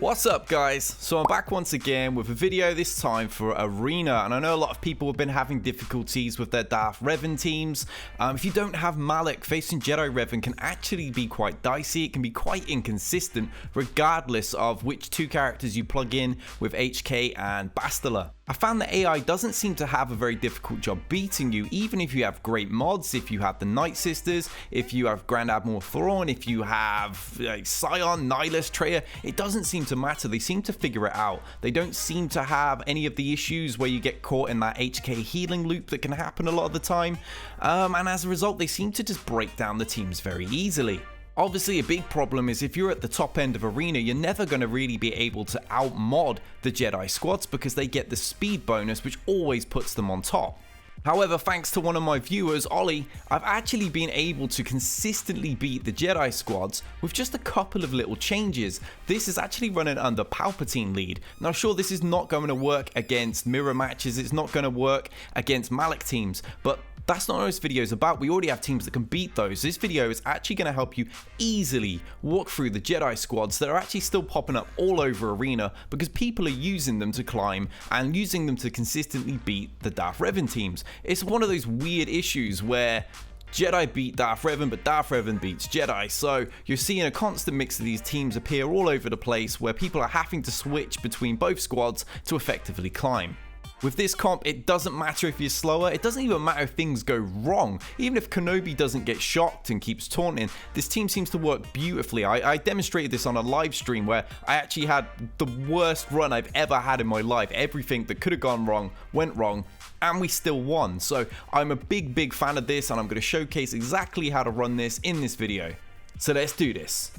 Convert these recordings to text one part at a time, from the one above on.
What's up guys? So I'm back once again with a video, this time for Arena, and I know a lot of people have been having difficulties with their Darth Revan teams. If you don't have Malak, facing Jedi Revan can actually be quite dicey. It can be quite inconsistent regardless of which two characters you plug in with HK and Bastila. I found the AI doesn't seem to have a very difficult job beating you, even if you have great mods, if you have the Night Sisters, if you have Grand Admiral Thrawn, if you have Scion, Nihilus, Traya. It doesn't seem to matter. They seem to figure it out. They don't seem to have any of the issues where you get caught in that HK healing loop that can happen a lot of the time. And as a result, they seem to just break down the teams very easily. Obviously, a big problem is if you're at the top end of Arena, you're never going to really be able to outmod the Jedi squads because they get the speed bonus, which always puts them on top. However, thanks to one of my viewers, Ollie, I've actually been able to consistently beat the Jedi squads with just a couple of little changes. This is actually running under Palpatine lead. Now sure, this is not going to work against mirror matches, it's not going to work against Malak teams, but that's not what this video is about. We already have teams that can beat those. This video is actually going to help you easily walk through the Jedi squads that are actually still popping up all over Arena because people are using them to climb and using them to consistently beat the Darth Revan teams. It's one of those weird issues where Jedi beat Darth Revan, but Darth Revan beats Jedi. So you're seeing a constant mix of these teams appear all over the place where people are having to switch between both squads to effectively climb. With this comp, it doesn't matter if you're slower, it doesn't even matter if things go wrong. Even if Kenobi doesn't get shocked and keeps taunting, this team seems to work beautifully. I demonstrated this on a live stream where I actually had the worst run I've ever had in my life. Everything that could have gone wrong went wrong, and we still won. So I'm a big fan of this, and I'm going to showcase exactly how to run this in this video. So let's do this.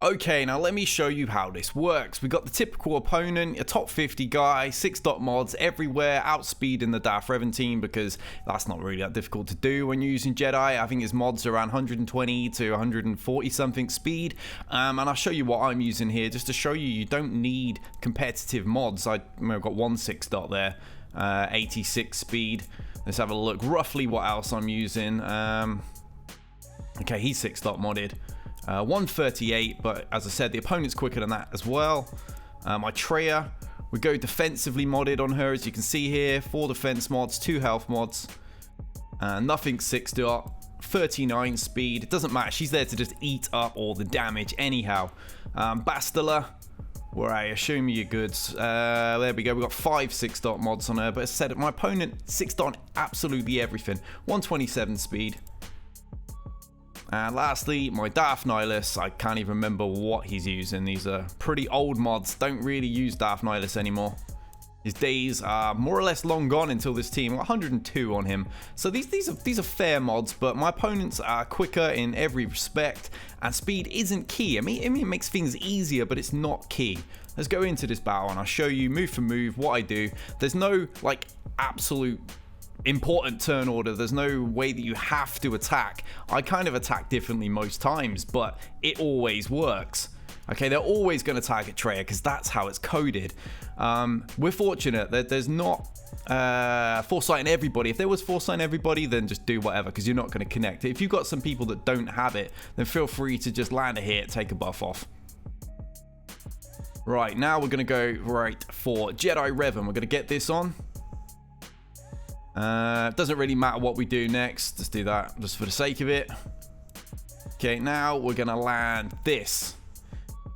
Okay, now let me show you how this works. We got the typical opponent, a top 50 guy, 6 dot mods everywhere, outspeeding the Darth Revan team because that's not really that difficult to do when you're using Jedi. I think his mods are around 120 to 140 something speed, and I'll show you what I'm using here just to show you don't need competitive mods. I've got one 6 dot there, 86 speed. Let's have a look roughly what else I'm using. Okay, he's 6 dot modded. 138, but as I said, the opponent's quicker than that as well. My Traya, we go defensively modded on her, as you can see here. 4 defense mods, 2 health mods, nothing 6 dot, 39 speed. It doesn't matter, she's there to just eat up all the damage anyhow. Bastila, where I assume your goods. There we go, we got 5 6 dot mods on her, but as I said, my opponent 6 dot absolutely everything. 127 speed. And lastly, my Darth Nihilus, I can't even remember what he's using. These are pretty old mods, don't really use Darth Nihilus anymore. His days are more or less long gone until this team. 102 on him. So these are fair mods, but my opponents are quicker in every respect, and speed isn't key. I mean, it makes things easier, but it's not key. Let's go into this battle, and I'll show you move for move what I do. There's no like absolute important turn order. There's no way that you have to attack. I kind of attack differently most times, but it always works. Okay, they're always going to target Traya because that's how it's coded. We're fortunate that there's not foresight in everybody. If there was foresight in everybody, then just do whatever because you're not going to connect. If you've got some people that don't have it, then feel free to just land a hit, take a buff off. Right, now we're going to go right for Jedi Revan. We're going to get this on. Doesn't really matter what we do next. Let's do that just for the sake of it. Okay, now we're gonna land this.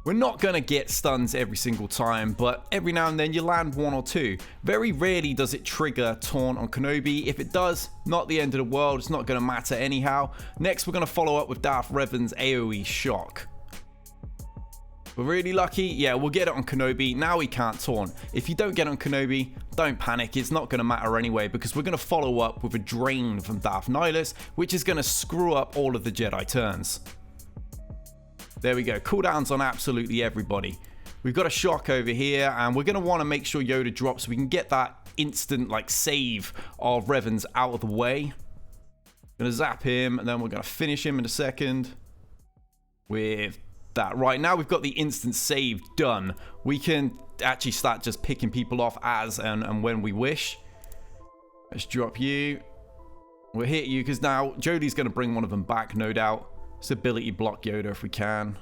We're not gonna get stuns every single time, but every now and then you land 1 or 2. Very rarely does it trigger taunt on Kenobi. If it does, not the end of the world. It's not gonna matter anyhow. Next, we're gonna follow up with Darth Revan's AoE shock. We're really lucky, yeah, we'll get it on Kenobi. Now he can't taunt. If you don't get on Kenobi, don't panic. It's not going to matter anyway because we're going to follow up with a drain from Darth Nihilus, which is going to screw up all of the Jedi turns. There we go. Cooldowns on absolutely everybody. We've got a shock over here, and we're going to want to make sure Yoda drops so we can get that instant like save of Revan's out of the way. Going to zap him, and then we're going to finish him in a second with that. Right, now we've got the instant save done. We can actually start just picking people off as and when we wish. Let's drop you. We'll hit you because now Jodie's going to bring one of them back, no doubt. Let's ability block Yoda if we can.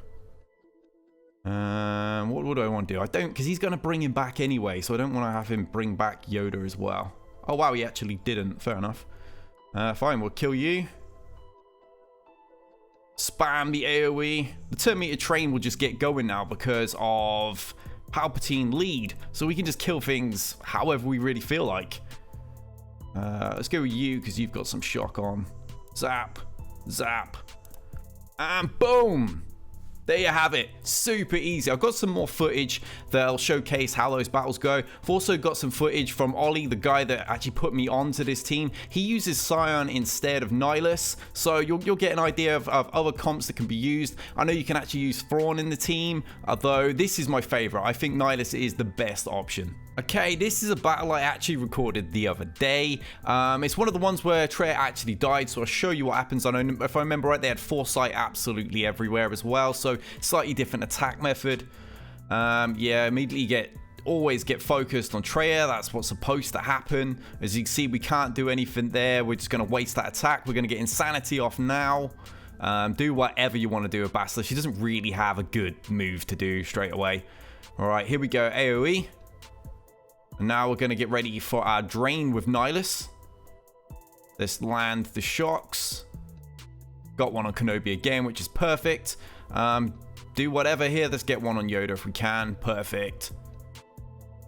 What do I want to do? I don't, because he's going to bring him back anyway, so I don't want to have him bring back Yoda as well. Oh, wow, he actually didn't. Fair enough. Fine, we'll kill you. Spam the AoE. The turn meter train will just get going now because of Palpatine lead, so we can just kill things however we really feel like. Let's go with you because you've got some shock on. Zap. Zap. And boom! There you have it. Super easy. I've got some more footage that'll showcase how those battles go. I've also got some footage from Ollie, the guy that actually put me onto this team. He uses Scion instead of Nihilus, so you'll get an idea of other comps that can be used. I know you can actually use Thrawn in the team, although this is my favorite. I think Nihilus is the best option. Okay, this is a battle I actually recorded the other day. It's one of the ones where Trey actually died, so I'll show you what happens. I know, if I remember right, they had foresight absolutely everywhere as well, so slightly different attack method. Yeah, immediately always get focused on Trey. That's what's supposed to happen. As you can see, we can't do anything there. We're just going to waste that attack. We're going to get Insanity off now. Do whatever you want to do with Bastila. She doesn't really have a good move to do straight away. All right, here we go. AoE. And now we're going to get ready for our drain with Nihilus. Let's land the shocks. Got one on Kenobi again, which is perfect. Do whatever here. Let's get one on Yoda if we can. Perfect.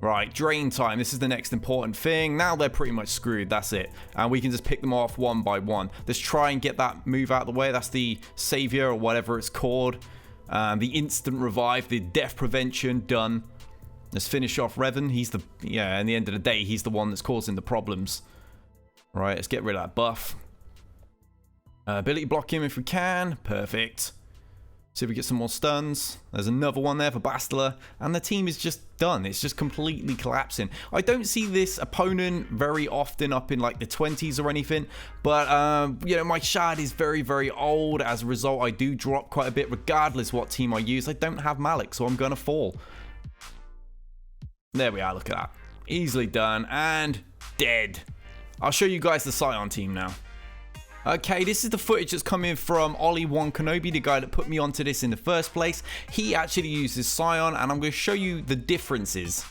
Right, drain time. This is the next important thing. Now they're pretty much screwed. That's it. And we can just pick them off one by one. Let's try and get that move out of the way. That's the Savior or whatever it's called. The instant revive, the death prevention, done. Let's finish off Revan. He's the, yeah, in the end of the day, he's the one that's causing the problems. Right, let's get rid of that buff. Ability block him if we can. Perfect. See if we get some more stuns. There's another one there for Bastila. And the team is just done. It's just completely collapsing. I don't see this opponent very often up in like the 20s or anything. But, you know, my shard is very, very old. As a result, I do drop quite a bit regardless what team I use. I don't have Malak, so I'm going to fall. There we are, look at that. Easily done and dead. I'll show you guys the Scion team now. Okay, this is the footage that's coming from Ollie One Kenobi, the guy that put me onto this in the first place. He actually uses Scion, and I'm going to show you the differences.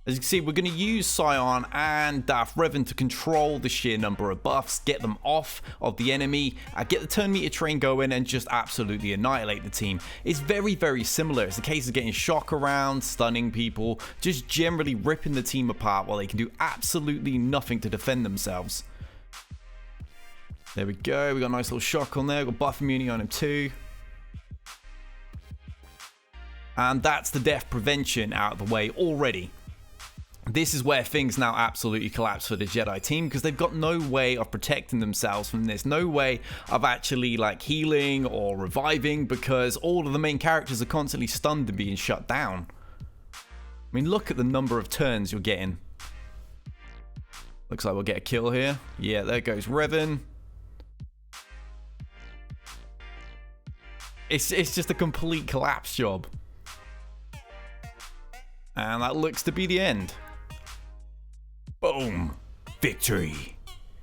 As you can see, we're going to use Scion and Darth Revan to control the sheer number of buffs, get them off of the enemy, get the turn meter train going, and just absolutely annihilate the team. It's very, very similar. It's a case of getting shock around, stunning people, just generally ripping the team apart while they can do absolutely nothing to defend themselves. There we go. We got a nice little shock on there. We've got buff immunity on him too. And that's the death prevention out of the way already. This is where things now absolutely collapse for the Jedi team because they've got no way of protecting themselves from this. No way of actually like healing or reviving because all of the main characters are constantly stunned and being shut down. I mean, look at the number of turns you're getting. Looks like we'll get a kill here. Yeah, there goes Revan. It's just a complete collapse job. And that looks to be the end. Boom. Victory.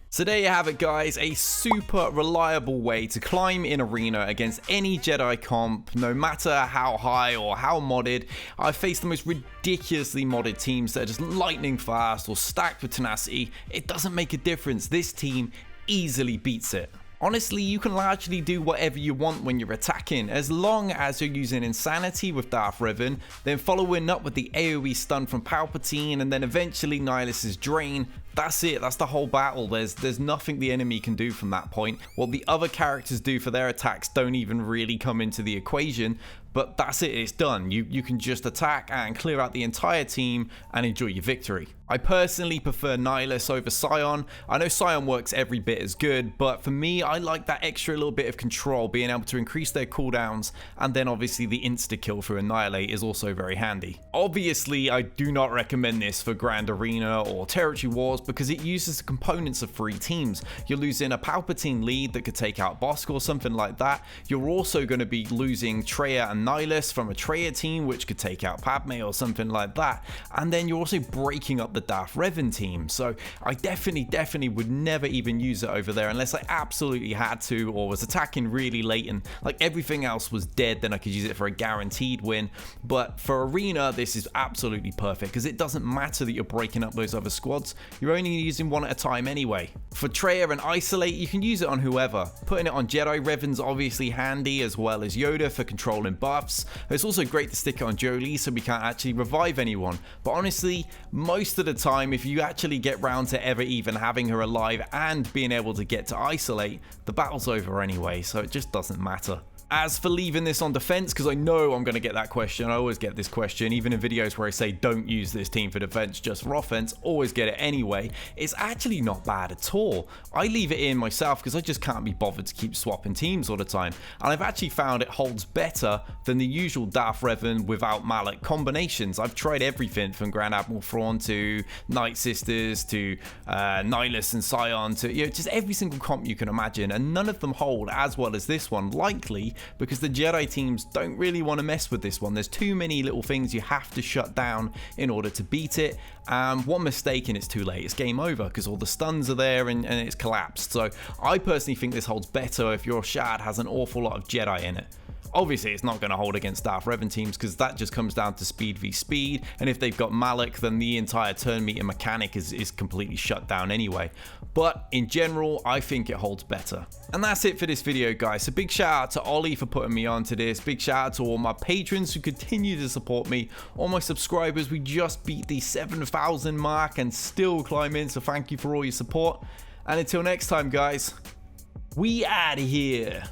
So there you have it, guys. A super reliable way to climb in arena against any Jedi comp, no matter how high or how modded. I've faced the most ridiculously modded teams that are just lightning fast or stacked with tenacity. It doesn't make a difference. This team easily beats it. Honestly, you can largely do whatever you want when you're attacking, as long as you're using Insanity with Darth Revan, then following up with the AoE stun from Palpatine, and then eventually Nihilus's Drain. That's it, that's the whole battle. There's nothing the enemy can do from that point. What the other characters do for their attacks don't even really come into the equation, but that's it, it's done. You can just attack and clear out the entire team and enjoy your victory. I personally prefer Nihilus over Scion. I know Scion works every bit as good, but for me, I like that extra little bit of control, being able to increase their cooldowns, and then obviously the insta-kill for Annihilate is also very handy. Obviously, I do not recommend this for Grand Arena or Territory Wars because it uses the components of 3 teams. You're losing a Palpatine lead that could take out Bossk or something like that. You're also going to be losing Traya and Nihilus from a Traya team, which could take out Padme or something like that. And then you're also breaking up the Darth Revan team. So I definitely would never even use it over there unless I absolutely had to or was attacking really late and like everything else was dead. Then I could use it for a guaranteed win. But for Arena, this is absolutely perfect because it doesn't matter that you're breaking up those other squads. You're only using one at a time anyway. For Traya and Isolate, you can use it on whoever. Putting it on Jedi Revan's obviously handy, as well as Yoda for controlling buffs. It's also great to stick it on Jolee so we can't actually revive anyone. But honestly, most of the time, if you actually get round to ever even having her alive and being able to get to Isolate, the battle's over anyway, so it just doesn't matter. As for leaving this on defense, because I know I'm going to get that question, I always get this question, even in videos where I say don't use this team for defense, just for offense, always get it anyway. It's actually not bad at all. I leave it in myself because I just can't be bothered to keep swapping teams all the time, and I've actually found it holds better than the usual Darth Revan without Malak combinations. I've tried everything from Grand Admiral Thrawn to Night Sisters to Nihilus and Scion to just every single comp you can imagine, and none of them hold as well as this one, likely because the Jedi teams don't really want to mess with this one. There's too many little things you have to shut down in order to beat it. One mistake and it's too late. It's game over because all the stuns are there and it's collapsed. So I personally think this holds better if your Shad has an awful lot of Jedi in it. Obviously, it's not going to hold against Darth Revan teams because that just comes down to speed v speed, and if they've got Malak, then the entire turn meter mechanic is completely shut down anyway. But in general, I think it holds better. And that's it for this video, guys. So big shout out to Ollie for putting me onto this. Big shout out to all my patrons who continue to support me. All my subscribers, we just beat the 7,000 mark and still climbing, so thank you for all your support. And until next time, guys, we out of here.